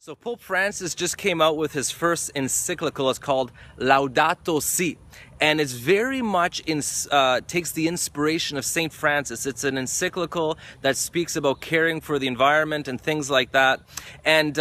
So Pope Francis just came out with his first encyclical. It's called Laudato Si, and it's very much takes the inspiration of Saint Francis. It's an encyclical that speaks about caring for the environment and things like that. And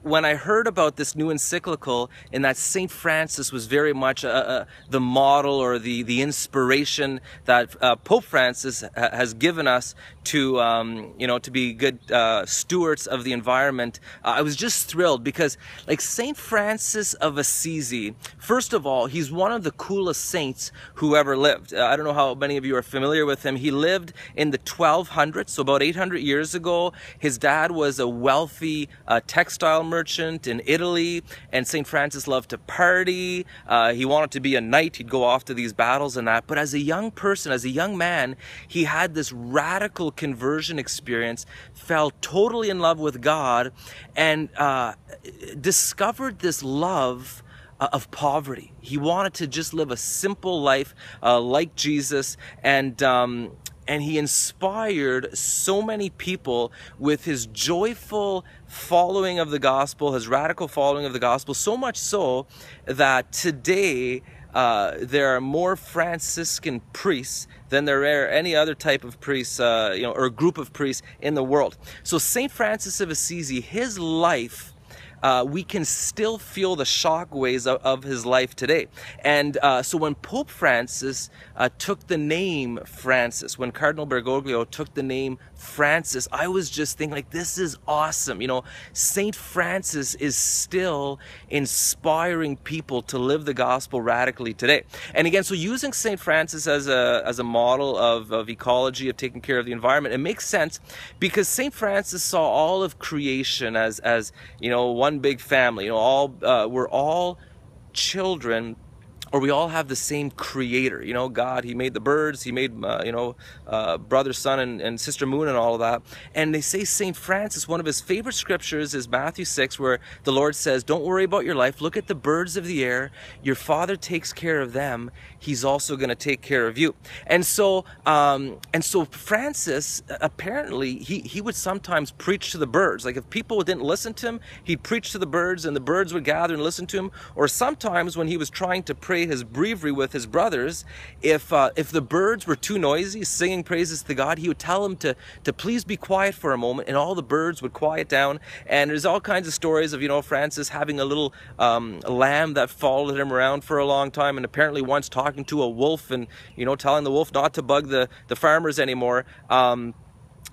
when I heard about this new encyclical, and that Saint Francis was very much the model or the inspiration that Pope Francis has given us to to be good stewards of the environment, I was just thrilled because, like, Saint Francis of Assisi, first of all, he's one of the coolest saints who ever lived. I don't know how many of you are familiar with him. He lived in the 1200s, so about 800 years ago. His dad was a wealthy textile merchant in Italy, and Saint Francis loved to party. He wanted to be a knight. He'd go off to these battles and that. But as a young person, as a young man, he had this radical conversion experience, fell totally in love with God, and discovered this love of poverty. He wanted to just live a simple life like Jesus, and he inspired so many people with his joyful following of the gospel, his radical following of the gospel, so much so that today there are more Franciscan priests than there are any other type of priests, or group of priests in the world. So Saint Francis of Assisi, his life, we can still feel the shockwaves of his life today. And so when Pope Francis took the name Francis, when Cardinal Bergoglio took the name Francis, I was just thinking, like, this is awesome. You know, Saint Francis is still inspiring people to live the gospel radically today. And again, so using Saint Francis as a model of ecology, of taking care of the environment, it makes sense because Saint Francis saw all of creation as one big family. We're all children, or we all have the same creator. God, he made the birds, he made brother, sun, and sister moon, and all of that. And they say Saint Francis, one of his favorite scriptures is Matthew 6, where the Lord says, don't worry about your life, look at the birds of the air, your Father takes care of them, he's also going to take care of you. And so Francis, apparently, he would sometimes preach to the birds. Like, if people didn't listen to him, he'd preach to the birds, and the birds would gather and listen to him. Or sometimes when he was trying to pray his breviary with his brothers, if the birds were too noisy singing praises to God, he would tell them to please be quiet for a moment, and all the birds would quiet down. And there's all kinds of stories of Francis having a little lamb that followed him around for a long time, and apparently once talking to a wolf and telling the wolf not to bug the farmers anymore.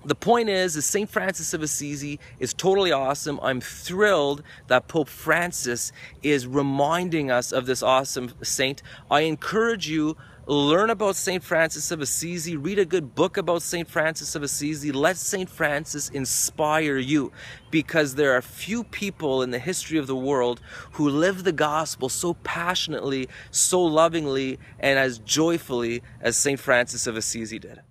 The point is Saint Francis of Assisi is totally awesome. I'm thrilled that Pope Francis is reminding us of this awesome saint. I encourage you, learn about Saint Francis of Assisi, read a good book about Saint Francis of Assisi, let Saint Francis inspire you, because there are few people in the history of the world who live the gospel so passionately, so lovingly, and as joyfully as Saint Francis of Assisi did.